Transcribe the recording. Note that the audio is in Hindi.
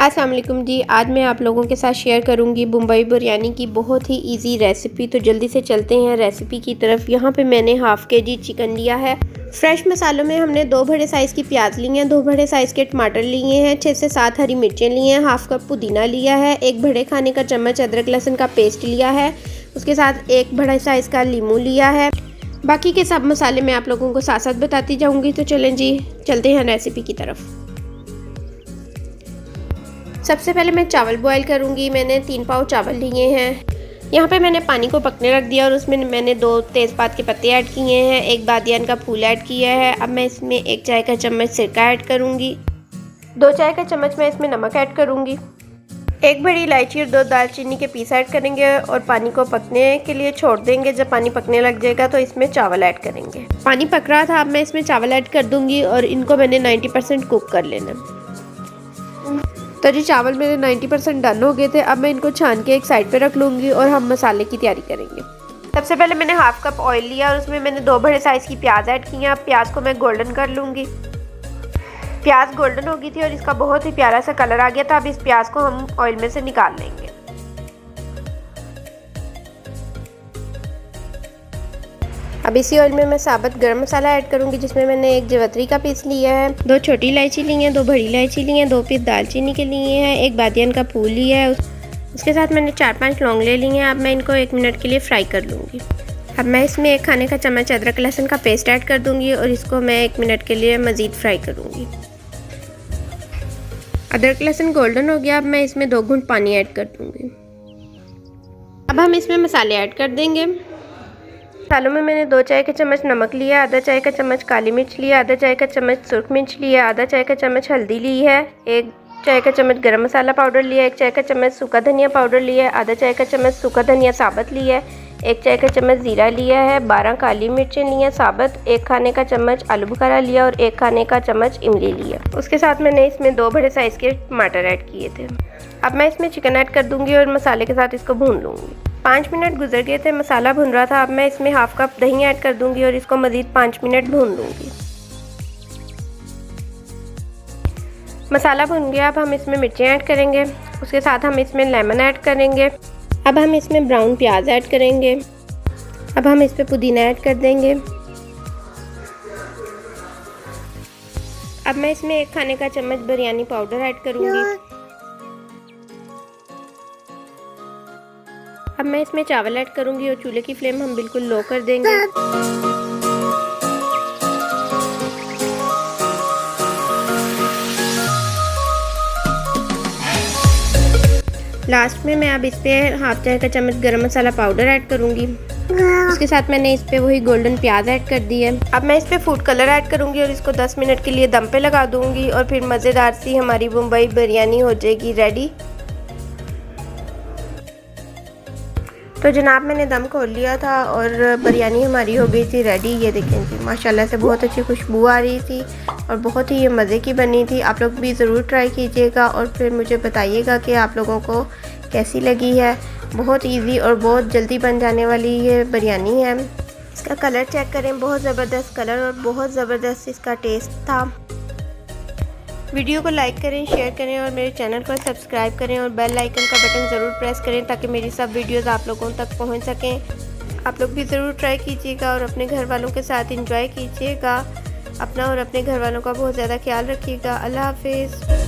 अस्सलाम वालेकुम जी। आज मैं आप लोगों के साथ शेयर करूंगी मुंबई बिरयानी की बहुत ही इजी रेसिपी। तो जल्दी से चलते हैं रेसिपी की तरफ। यहाँ पे मैंने हाफ़ kg चिकन लिया है। फ्रेश मसालों में हमने 2 बड़े साइज़ की प्याज ली हैं, 2 बड़े साइज़ के टमाटर लिए हैं, 6 से 7 हरी मिर्चें ली हैं, हाफ़ कप पुदीना लिया है, 1 बड़े खाने का चम्मच अदरक लहसुन का पेस्ट लिया है, उसके साथ 1 बड़ा साइज़ का लीमू लिया है। बाकी के सब मसाले मैं आप लोगों को साथ साथ बताती जाऊँगी। तो चलें जी, चलते हैं रेसिपी की तरफ। सबसे पहले मैं चावल बॉईल करूँगी। मैंने 3 पाव चावल लिए हैं। यहाँ पे मैंने पानी को पकने रख दिया और उसमें मैंने 2 तेज़पात के पत्ते ऐड किए हैं, 1 बादियान का फूल ऐड किया है। अब मैं इसमें 1 चाय का चम्मच सिरका ऐड करूँगी, 2 चाय का चम्मच मैं इसमें नमक ऐड करूँगी, 1 बड़ी इलायची और 2 दालचीनी के पीस ऐड करेंगे और पानी को पकने के लिए छोड़ देंगे। जब पानी पकने लग जाएगा तो इसमें चावल ऐड करेंगे। पानी पक रहा था, अब मैं इसमें चावल ऐड कर दूँगी और इनको मैंने 90% कुक कर लेना। तो जी चावल मेरे 90% डन हो गए थे। अब मैं इनको छान के एक साइड पे रख लूँगी और हम मसाले की तैयारी करेंगे। सबसे पहले मैंने हाफ़ कप ऑयल लिया और उसमें मैंने 2 बड़े साइज़ की प्याज ऐड की हैं। अब प्याज को मैं गोल्डन कर लूँगी। प्याज गोल्डन हो गई थी और इसका बहुत ही प्यारा सा कलर आ गया था। अब इस प्याज को हम ऑयल में से निकाल लेंगे। अब इसी ऑयल में मैं साबुत गरम मसाला ऐड करूंगी, जिसमें मैंने 1 जावित्री का पीस लिया है, 2 छोटी इलायची ली हैं, 2 बड़ी इलायची ली हैं, 2 पीस दालचीनी के लिए हैं, 1 बादियान का फूल लिया है, उसके साथ मैंने 4-5 लौंग ले ली हैं। अब मैं इनको 1 मिनट के लिए फ्राई कर लूँगी। अब मैं इसमें 1 खाने का चम्मच अदरक लहसुन का पेस्ट ऐड कर दूँगी और इसको मैं 1 मिनट के लिए मज़ीद फ्राई करूँगी। अदरक लहसुन गोल्डन हो गया। अब मैं इसमें 2 घूंट पानी ऐड कर दूँगी। अब हम इसमें मसाले ऐड कर देंगे। मसालों में मैंने 2 चाय का चम्मच नमक लिया, आधा चाय का चम्मच काली मिर्च लिया, आधा चाय का चम्मच सुरख मिर्च लिया, आधा चाय का चम्मच हल्दी ली है, 1 चाय का चम्मच गरम मसाला पाउडर लिया, 1 चाय का चम्मच सूखा धनिया पाउडर लिया है, आधा चाय का चम्मच सूखा धनिया साबुत लिया है, 1 चाय का चम्मच ज़ीरा लिया है, 12 काली मिर्चें ली हैं साबुत, 1 खाने का चम्मच आलू बुखारा लिया और 1 खाने का चम्मच इमली लिया। उसके साथ मैंने इसमें 2 बड़े साइज़ के टमाटर ऐड किए थे। अब मैं इसमें चिकन ऐड कर दूँगी और मसाले के साथ इसको भून लूँगी। 5 मिनट गुजर गए थे, मसाला भुन रहा था। अब मैं इसमें हाफ़ कप दही ऐड कर दूंगी और इसको मज़ीद 5 मिनट भून लूँगी। मसाला भुन गया। अब हम इसमें मिर्चें ऐड करेंगे, उसके साथ हम इसमें लेमन ऐड करेंगे। अब हम इसमें ब्राउन प्याज ऐड करेंगे। अब हम इस पर पुदीना ऐड कर देंगे। अब मैं इसमें 1 खाने का चम्मच बिरयानी पाउडर ऐड करूँगी। अब मैं इसमें चावल ऐड करूंगी और चूल्हे की फ्लेम हम बिल्कुल लो कर देंगे। लास्ट में मैं अब इस पे हाफ़ चाय का चम्मच गरम मसाला पाउडर ऐड करूंगी। उसके साथ मैंने इस पे वही गोल्डन प्याज ऐड कर दी है। अब मैं इस पे फूड कलर ऐड करूंगी और इसको 10 मिनट के लिए दम पे लगा दूंगी और फिर मज़ेदार सी हमारी मुंबई बिरयानी हो जाएगी रेडी। तो जनाब मैंने दम खोल लिया था और बिरयानी हमारी हो गई थी रेडी। ये देखें जी, माशाल्लाह से बहुत अच्छी खुशबू आ रही थी और बहुत ही ये मज़े की बनी थी। आप लोग भी ज़रूर ट्राई कीजिएगा और फिर मुझे बताइएगा कि आप लोगों को कैसी लगी है। बहुत इजी और बहुत जल्दी बन जाने वाली ये बिरयानी है। इसका कलर चेक करें, बहुत ज़बरदस्त कलर और बहुत ज़बरदस्त इसका टेस्ट था। वीडियो को लाइक करें, शेयर करें और मेरे चैनल को सब्सक्राइब करें और बेल आइकन का बटन ज़रूर प्रेस करें ताकि मेरी सब वीडियोस आप लोगों तक पहुंच सकें। आप लोग भी ज़रूर ट्राई कीजिएगा और अपने घर वालों के साथ एंजॉय कीजिएगा। अपना और अपने घर वालों का बहुत ज़्यादा ख्याल रखिएगा। अल्लाह हाफिज़।